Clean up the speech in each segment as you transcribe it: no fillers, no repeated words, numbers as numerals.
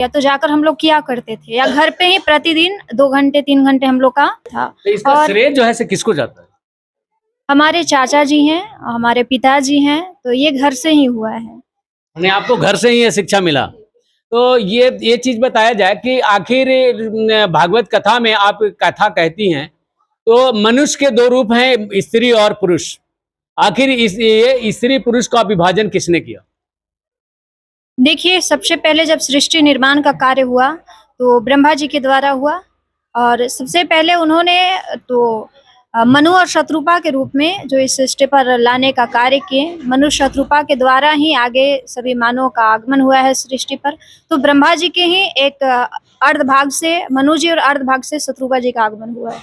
या तो जाकर हम लोग किया करते थे, या घर पे ही प्रतिदिन 2 घंटे 3 घंटे हम लोग का था। तो इसका और श्रेय जो है से किसको जाता है? हमारे चाचा जी हैं, हमारे पिताजी हैं, तो ये घर से ही हुआ है। यानी आपको घर से ही ये शिक्षा मिला। तो ये चीज बताया जाए कि आखिर भागवत कथा में आप कथा कहती हैं तो मनुष्य के दो रूप हैं, स्त्री और पुरुष। आखिर ये स्त्री पुरुष का विभाजन किसने किया? देखिए, सबसे पहले जब सृष्टि निर्माण का कार्य हुआ, तो ब्रह्मा जी के द्वारा हुआ। और सबसे पहले उन्होंने तो मनु और शत्रुपा के रूप में जो इस सृष्टि पर लाने का कार्य किए। मनु शत्रुपा के द्वारा ही आगे सभी मानवों का आगमन हुआ है सृष्टि पर। तो ब्रह्मा जी के ही एक अर्ध भाग से मनु जी और अर्ध भाग से शत्रुपा जी का आगमन हुआ है।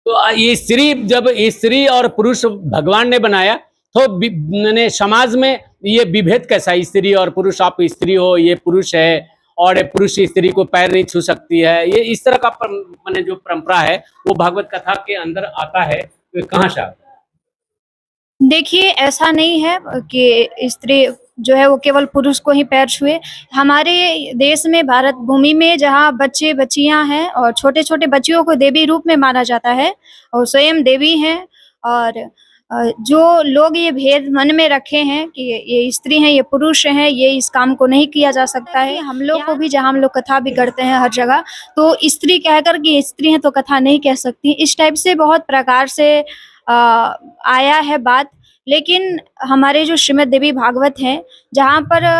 तो ये स्त्री, जब स्त्री और पुरुष भगवान ने बनाया तो मैंने समाज में ये विभेद कैसा? स्त्री और पुरुष, आप स्त्री हो, ये पुरुष है, और पुरुष स्त्री को पैर नहीं छू सकती है, ये इस तरह का मैंने जो परंपरा है वो भागवत कथा के अंदर आता है, तो कहाँ से आता है? देखिए, ऐसा नहीं है कि स्त्री जो है वो केवल पुरुष को ही पैर छुए। हमारे देश में, भारत भूमि में, जहाँ बच्चे बच्चियां हैं और छोटे छोटे बच्चियों को देवी रूप में माना जाता है और स्वयं देवी हैं। और जो लोग ये भेद मन में रखे हैं कि ये स्त्री हैं, ये पुरुष हैं, ये इस काम को नहीं किया जा सकता है। हम लोग को भी, जहाँ हम लोग कथा भी करते हैं हर जगह, तो स्त्री कहकर कि स्त्री है तो कथा नहीं कह सकती, इस टाइप से बहुत प्रकार से आया है बात। लेकिन हमारे जो श्रीमद् देवी भागवत है, जहाँ पर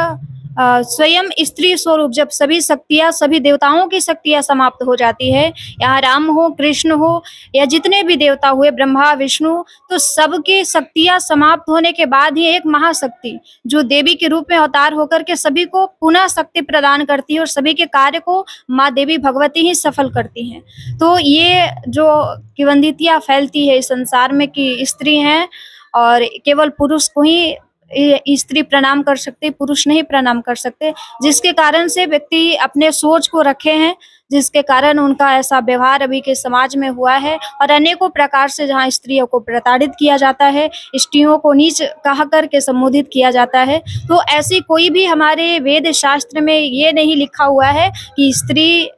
स्वयं स्त्री स्वरूप, जब सभी शक्तियाँ, सभी देवताओं की शक्तियाँ समाप्त हो जाती है, यहाँ राम हो, कृष्ण हो, या जितने भी देवता हुए, ब्रह्मा विष्णु, तो सबकी शक्तियाँ समाप्त होने के बाद ही एक महाशक्ति जो देवी के रूप में अवतार होकर के सभी को पुनः शक्ति प्रदान करती है और सभी के कार्य को माँ देवी भगवती ही सफल करती हैं। तो ये जो किंवदंतियाँ फैलती है इस संसार में कि स्त्री हैं और केवल पुरुष को ही स्त्री प्रणाम कर सकते, पुरुष नहीं प्रणाम कर सकते, जिसके कारण से व्यक्ति अपने सोच को रखे हैं, जिसके कारण उनका ऐसा व्यवहार अभी के समाज में हुआ है। और अनेकों प्रकार से जहाँ स्त्रियों को प्रताड़ित किया जाता है, स्त्रियों को नीच कहा करके संबोधित किया जाता है। तो ऐसी कोई भी हमारे वेद शास्त्र में ये नहीं लिखा हुआ है कि स्त्री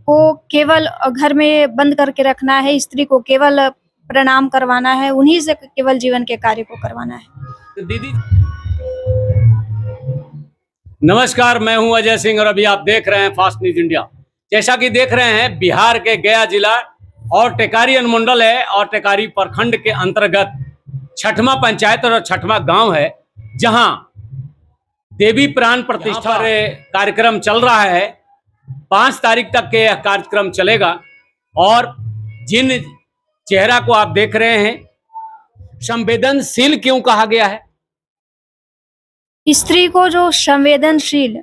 को केवल घर में बंद करके रखना है, स्त्री को केवल प्रणाम करवाना है, उन्हीं से केवल जीवन के कार्य को करवाना है। तो दीदी नमस्कार, मैं हूं अजय सिंह और अभी आप देख रहे हैं फास्ट न्यूज इंडिया। जैसा कि देख रहे हैं, बिहार के गया जिला और टेकारी अनुमंडल है और टेकारी प्रखंड के अंतर्गत छठवां पंचायत और छठवां गांव है, जहां देवी प्राण प्रतिष्ठा कार्यक्रम चल रहा है। 5 तारीख तक के यह कार्यक्रम चलेगा और जिन चेहरा को आप देख रहे हैं, संवेदनशील क्यों कहा गया है? स्त्री को जो संवेदनशील,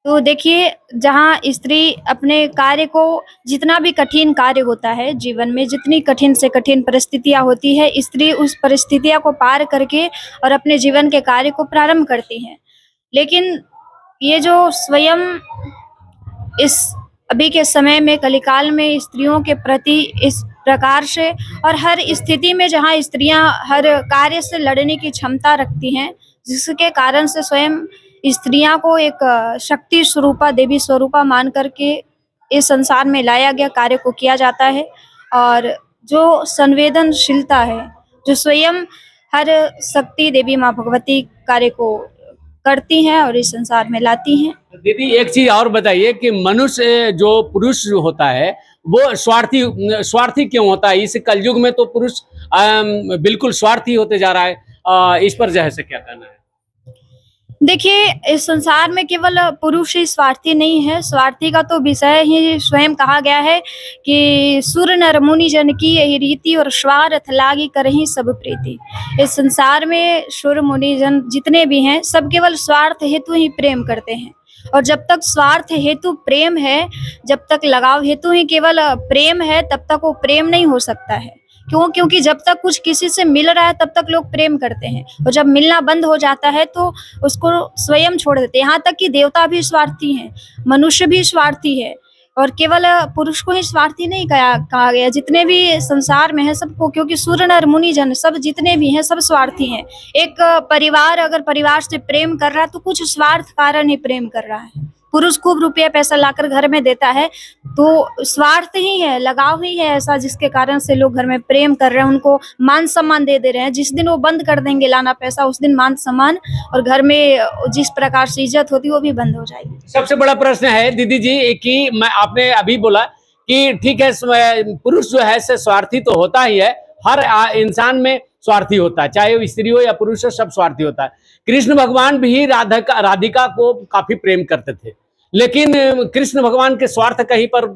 तो देखिए, जहाँ स्त्री अपने कार्य को, जितना भी कठिन कार्य होता है जीवन में, जितनी कठिन से कठिन परिस्थितियाँ होती है, स्त्री उस परिस्थितियाँ को पार करके और अपने जीवन के कार्य को प्रारंभ करती है। लेकिन ये जो स्वयं इस अभी के समय में, कलिकाल में, स्त्रियों के प्रति इस प्रकार से और हर स्थिति में जहाँ स्त्रियां हर कार्य से लड़ने की क्षमता रखती हैं, जिसके कारण से स्वयं स्त्रियां को एक शक्ति स्वरूपा, देवी स्वरूपा मान करके इस संसार में लाया गया, कार्य को किया जाता है। और जो संवेदनशीलता है, जो स्वयं हर शक्ति देवी माँ भगवती कार्य को करती हैं और इस संसार में लाती हैं। दीदी एक चीज और बताइए कि मनुष्य जो पुरुष होता है वो स्वार्थी क्यों होता है? इस कलयुग में तो पुरुष बिल्कुल स्वार्थी होते जा रहा है। इस पर जो है से क्या कहना है? देखिए, इस संसार में केवल पुरुष ही स्वार्थी नहीं है, स्वार्थी का तो विषय ही स्वयं कहा गया है कि सुर नर मुनि जन की यही रीति और स्वार्थ लागी करही सब प्रीति। इस संसार में सुर मुनि जन जितने भी हैं, सब केवल स्वार्थ हेतु ही प्रेम करते हैं। और जब तक स्वार्थ हेतु प्रेम है, जब तक लगाव हेतु ही केवल प्रेम है, तब तक वो प्रेम नहीं हो सकता है। क्यों? क्योंकि जब तक कुछ किसी से मिल रहा है तब तक लोग प्रेम करते हैं, और जब मिलना बंद हो जाता है तो उसको स्वयं छोड़ देते हैं। यहाँ तक कि देवता भी स्वार्थी हैं, मनुष्य भी स्वार्थी है, और केवल पुरुष को ही स्वार्थी नहीं कहा गया, जितने भी संसार में है सबको, क्योंकि सुर नर मुनि जन सब जितने भी हैं सब स्वार्थी हैं। एक परिवार अगर परिवार से प्रेम कर रहा है तो कुछ स्वार्थ कारण ही प्रेम कर रहा है, पुरुष खूब रुपया पैसा लाकर घर में देता है, तो स्वार्थ ही है, लगाव ही है ऐसा, जिसके कारण से लोग घर में प्रेम कर रहे हैं, उनको मान सम्मान दे रहे हैं। जिस दिन वो बंद कर देंगे लाना पैसा, उस दिन मान सम्मान और घर में जिस प्रकार से इज्जत होती है वो भी बंद हो जाएगी। सबसे बड़ा प्रश्न है दीदी जी कि आपने अभी बोला कि ठीक है, पुरुष जो है से स्वार्थी तो होता ही है, हर इंसान में स्वार्थी होता है, चाहे वो स्त्री हो या पुरुष हो, सब स्वार्थी होता है। कृष्ण भगवान भी राधिका को काफी प्रेम करते थे, लेकिन कृष्ण भगवान के स्वार्थ कहीं पर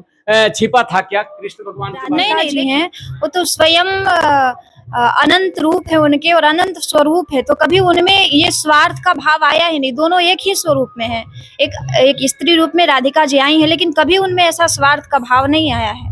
छिपा था क्या? कृष्ण भगवान नहीं है, वो तो स्वयं अनंत रूप है उनके और अनंत स्वरूप है, तो कभी उनमें ये स्वार्थ का भाव आया ही नहीं। दोनों एक ही स्वरूप में है, एक स्त्री रूप में राधिका जी आई है, लेकिन कभी उनमें ऐसा स्वार्थ का भाव नहीं आया है।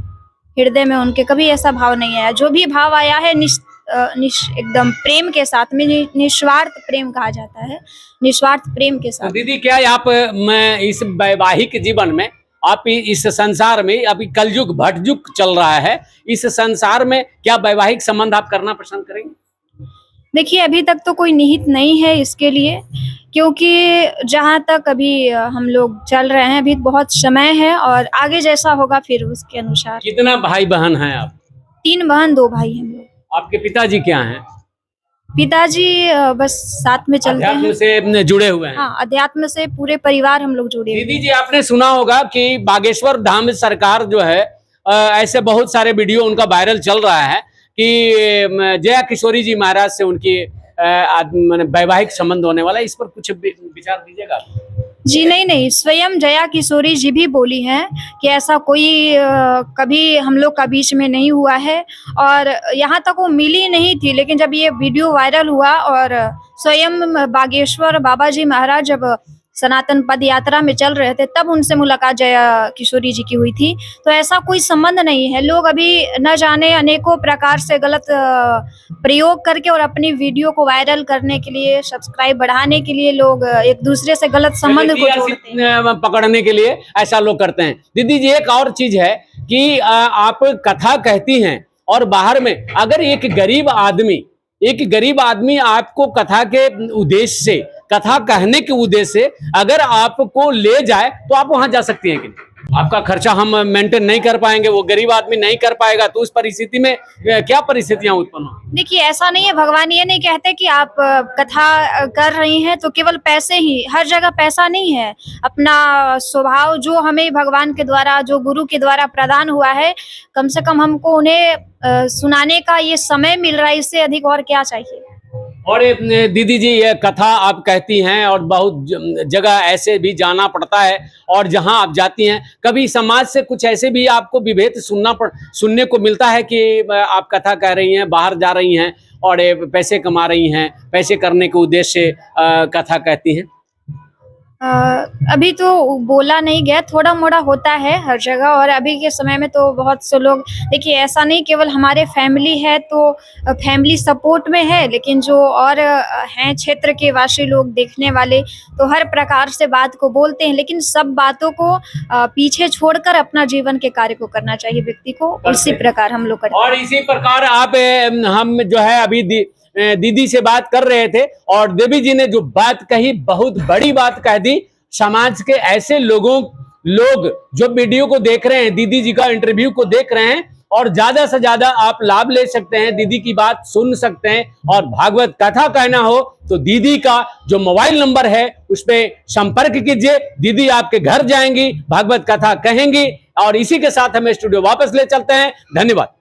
हृदय में उनके कभी ऐसा भाव नहीं आया। जो भी भाव आया है एकदम प्रेम के साथ में, निस्वार्थ प्रेम कहा जाता है, निस्वार्थ प्रेम के साथ। तो दीदी क्या आप इस वैवाहिक जीवन में, आप इस संसार में, अभी कलयुग भटयुग चल रहा है, इस संसार में क्या वैवाहिक संबंध आप करना पसंद करेंगे? देखिए, अभी तक तो कोई निहित नहीं है इसके लिए, क्योंकि जहाँ तक अभी हम लोग चल रहे हैं, अभी बहुत समय है और आगे जैसा होगा फिर उसके अनुसार। कितना भाई बहन हैं आप? 3 बहन 2 भाई हम लोग। आपके पिताजी क्या हैं? पिताजी बस साथ में चलते हैं, अध्यात्म से जुड़े हुए हैं। हाँ, अध्यात्म से पूरे परिवार हम लोग जुड़े हुए हैं। दीदी जी, आपने सुना होगा कि बागेश्वर धाम सरकार जो है, ऐसे बहुत सारे वीडियो उनका वायरल चल रहा है कि जया किशोरी जी महाराज से उनकी वैवाहिक संबंध होने वाला है, इस पर कुछ विचार दीजिएगा। जी नहीं, स्वयं जया किशोरी जी भी बोली हैं कि ऐसा कोई कभी हम लोग का बीच में नहीं हुआ है, और यहाँ तक वो मिली नहीं थी। लेकिन जब ये वीडियो वायरल हुआ और स्वयं बागेश्वर बाबा जी महाराज जब सनातन पद यात्रा में चल रहे थे, तब उनसे मुलाकात जया किशोरी जी की हुई थी। तो ऐसा कोई संबंध नहीं है। लोग अभी न जाने अनेकों प्रकार से गलत प्रयोग करके और अपनी वीडियो को वायरल करने के लिए, सब्सक्राइब बढ़ाने के लिए लोग एक दूसरे से गलत संबंध को जोड़ते हैं, पकड़ने के लिए ऐसा लोग करते हैं। दीदी जी, एक और चीज है कि आप कथा कहती हैं और बाहर में अगर एक गरीब आदमी आपको कथा के उद्देश्य से, कथा कहने के उद्देश्य से अगर आपको ले जाए, तो आप वहां जा सकती हैं कि नहीं? आपका खर्चा हम मेंटेन नहीं कर पाएंगे, वो गरीब आदमी नहीं कर पाएगा, तो उस परिस्थिति में क्या परिस्थितियां उत्पन्न हो? देखिए, ऐसा नहीं है, भगवान ये नहीं कहते कि आप कथा कर रही हैं तो केवल पैसे ही, हर जगह पैसा नहीं है। अपना स्वभाव जो हमें भगवान के द्वारा, जो गुरु के द्वारा प्रदान हुआ है, कम से कम हमको उन्हें सुनाने का ये समय मिल रहा है, इससे अधिक और क्या चाहिए। और दीदी जी, ये कथा आप कहती हैं और बहुत जगह ऐसे भी जाना पड़ता है, और जहां आप जाती हैं कभी समाज से कुछ ऐसे भी आपको विभेद सुनने को मिलता है कि आप कथा कह रही हैं, बाहर जा रही हैं और पैसे कमा रही हैं, पैसे करने के उद्देश्य से कथा कहती हैं? अभी तो बोला नहीं गया, थोड़ा मोड़ा होता है हर जगह, और अभी के समय में तो बहुत से लोग, देखिए ऐसा नहीं केवल हमारे फैमिली है तो फैमिली सपोर्ट में है, लेकिन जो और हैं क्षेत्र के वासी लोग, देखने वाले, तो हर प्रकार से बात को बोलते हैं, लेकिन सब बातों को पीछे छोड़कर अपना जीवन के कार्य को करना चाहिए व्यक्ति को। उसी प्रकार हम लोग करते हैं। और इसी प्रकार हम जो है अभी दीदी से बात कर रहे थे, और देवी जी ने जो बात कही, बहुत बड़ी बात कह दी। समाज के ऐसे लोग जो वीडियो को देख रहे हैं, दीदी जी का इंटरव्यू को देख रहे हैं, और ज्यादा से ज्यादा आप लाभ ले सकते हैं, दीदी की बात सुन सकते हैं, और भागवत कथा कहना हो तो दीदी का जो मोबाइल नंबर है उस पर संपर्क कीजिए। दीदी आपके घर जाएंगी, भागवत कथा कहेंगी। और इसी के साथ हमें स्टूडियो वापस ले चलते हैं। धन्यवाद।